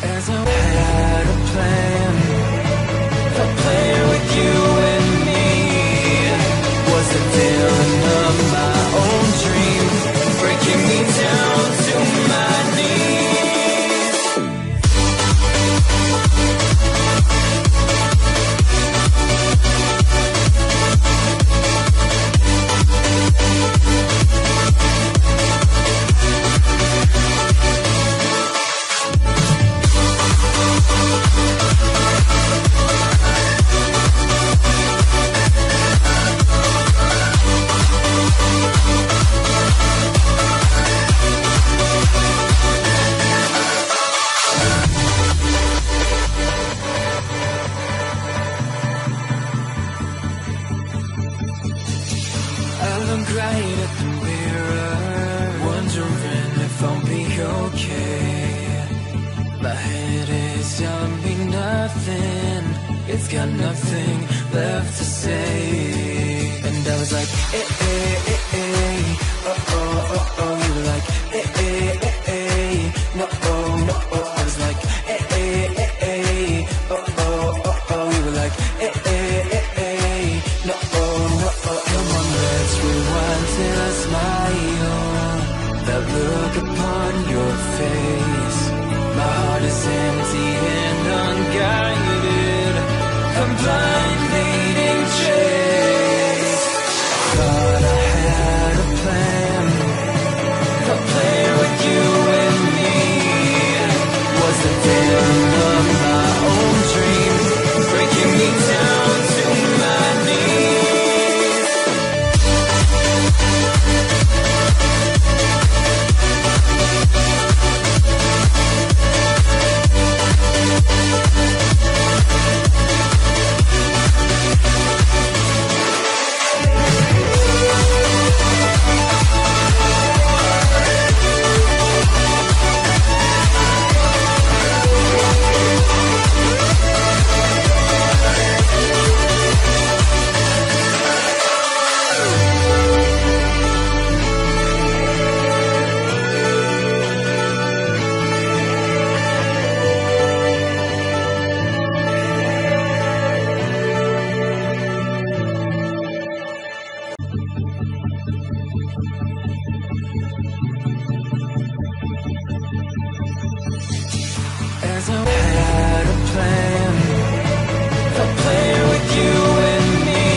As I had a plan, a plan with you and me. Was the villain of my own dream, breaking me down to my knees. I look right at the mirror, wondering if I'll be okay. My head is telling me nothing, it's got nothing left to say. And I was like, oh, oh, oh, oh. You were like, no, oh, no, oh. I was like, oh, oh, oh, oh. You were like, no, oh, no, oh. Come on, let's rewind till I smile. That look upon your face. My heart is empty and unguided. I'm blind leading chase. Thought I had a plan with you and me. Was the villain of my own dream, breaking me down to my knees. As I had a plan with you and me.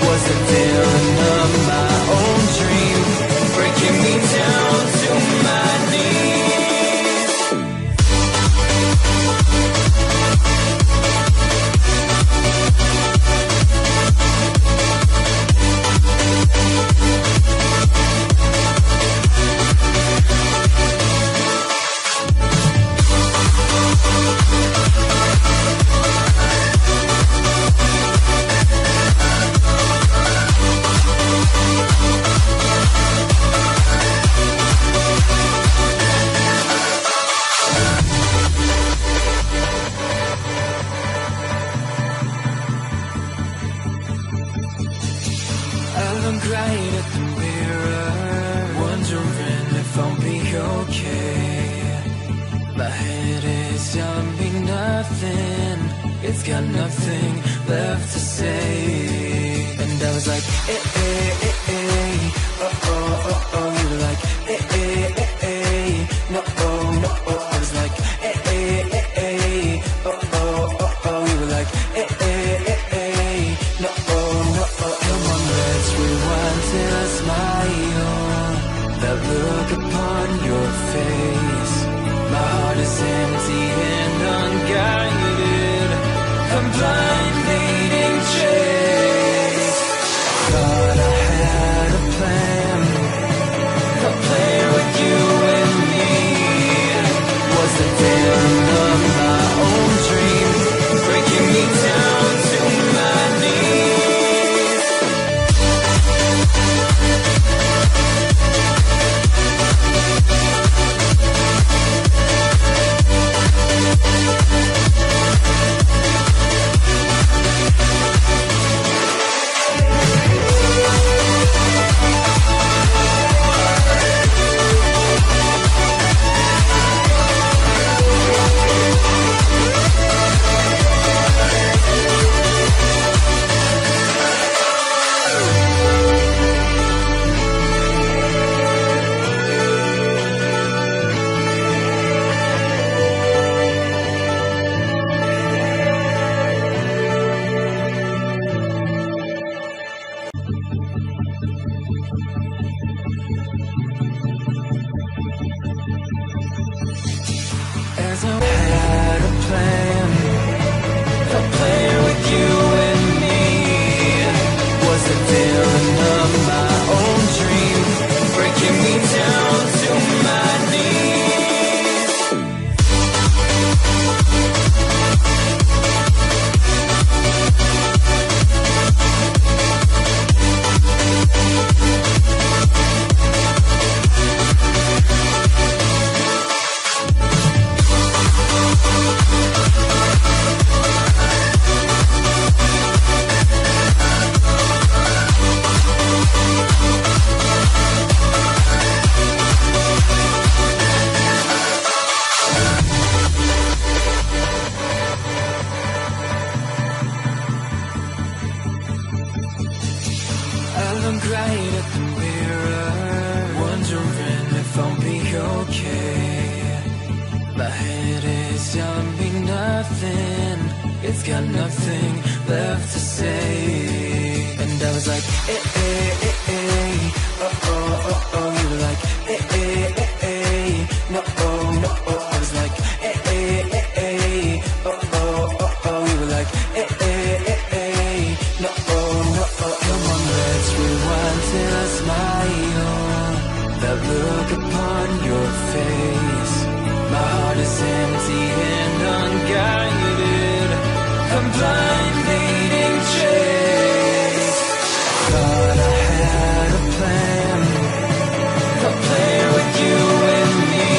Was the villain of my own dream, breaking me down to my knees. I look right at the mirror, wondering if I'll be okay. My head is telling me nothing, it's got nothing left to say. And I was like, oh, oh, oh, oh. You were like, no, oh, no, oh. I was like, oh, oh, oh, oh. You were like, no, oh, no, oh. Come on, let's rewind till I smile. That look upon your face. My heart is empty and unguided. I'm blind leading chase. Thought I had a plan with you and me. Was the villain of my own dream, breaking me down to my knees. As I had a plan, a plan with you and me. Was the villain of my own dream, breaking me down to my knees. I look right at the mirror, wondering if I'll be okay. My head is telling me nothing, it's got nothing left to say. And I was like, oh, oh, oh, oh. You were like, no, oh, no, oh. I was like, oh, oh, oh, oh. You were like, no, oh, no, oh. Come on, let's rewind till I smile. That look upon your face. My heart is empty and unguided. I'm blind leading chase. Thought I had a plan with you and me.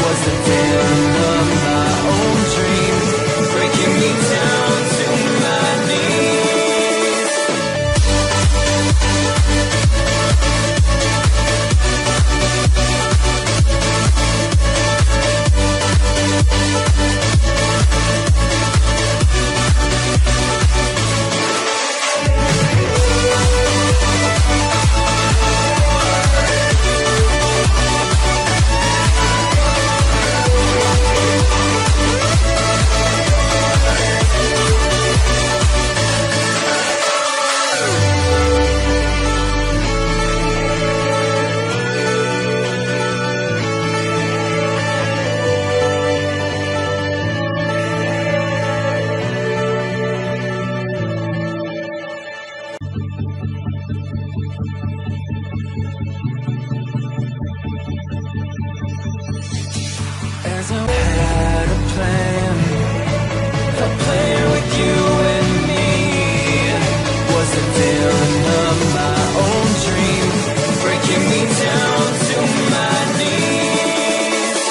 Was the villain of my own dream, breaking me down to my knees. As I had a plan with you and me. Was the villain of my own dream, breaking me down to my knees.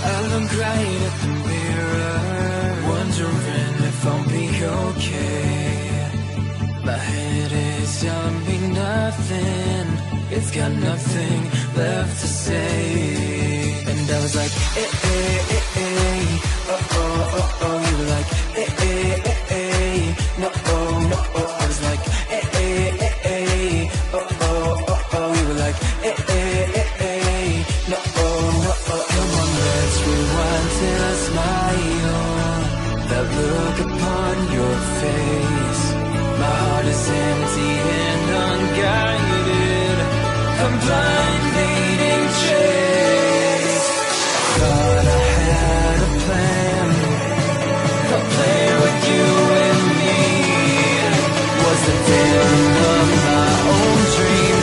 I look right at the mirror, wondering if I'll be okay. My head is telling me nothing, it's got nothing left to say. And I was like, oh, oh, oh, oh. You were like, no, oh, no, oh. I was like, oh, oh, oh, oh. You were like, no, oh, no, oh. Come on, let's rewind till I smile. That look upon your face. My heart is empty and unguided. I'm blind leading chase. Thought I had a plan with you and me. Was the villain of my own dream,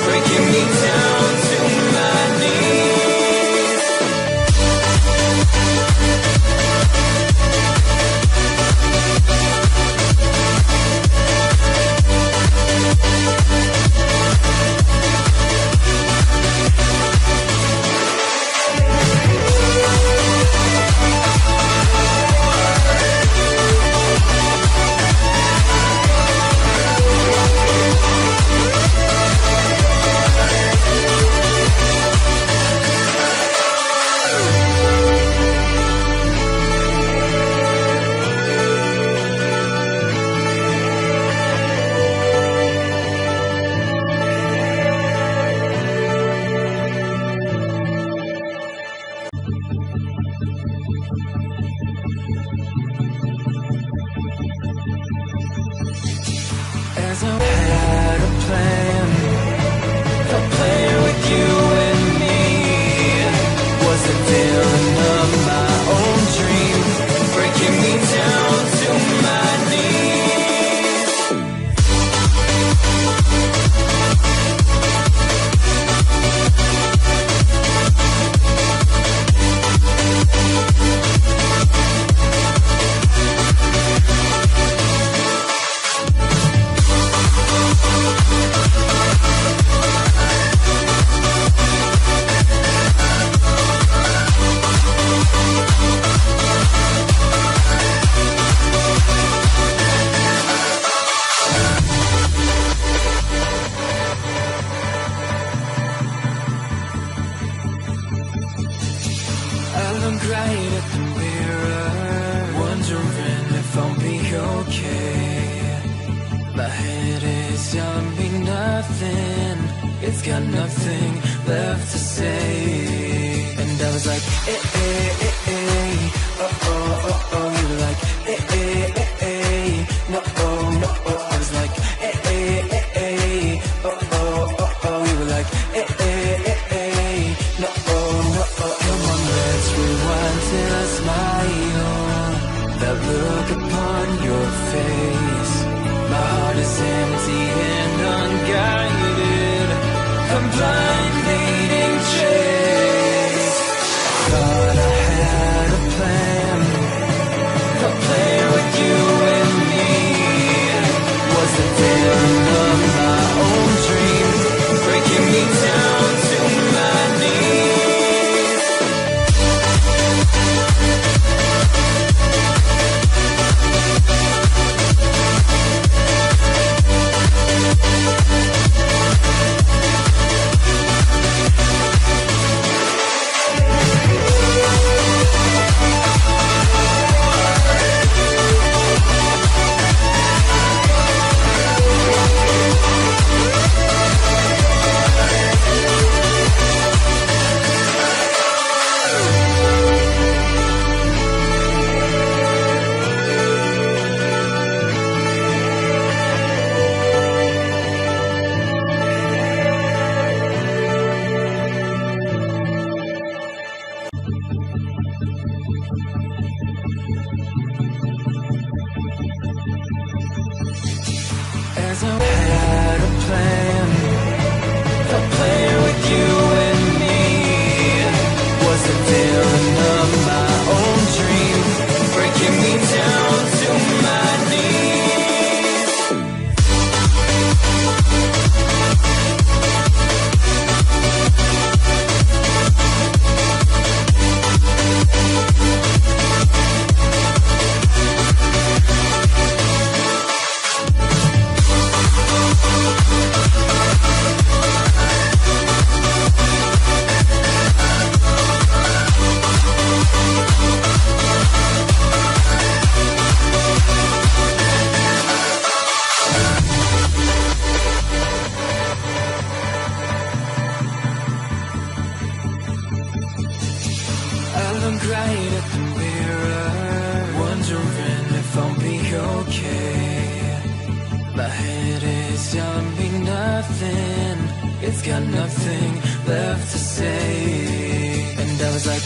breaking me down to my knees. As I had a plan, a plan with you and me. Was the villain of my own dream, breaking me down to my knees. I look right at the mirror, wondering if I'll be okay. My head is telling me nothing, it's got nothing left to say. And I was like, oh, oh, oh, oh. You were like, no, oh, no, oh. I was like, oh, oh, oh, oh. You were like, no, oh, no, oh. Come on, let's rewind till I smile. That look upon your face. My heart is empty and unguided. I'm blind leading chase. Thought I had a plan with you and me. Was the villain of my own dream, breaking me down to my knees. As I had a plan with you and me. Was the villain of my own dream, breaking me down to my knees. I look right at the mirror, wondering if I'll be okay. My head is telling me nothing, it's got nothing left to say. And I was like,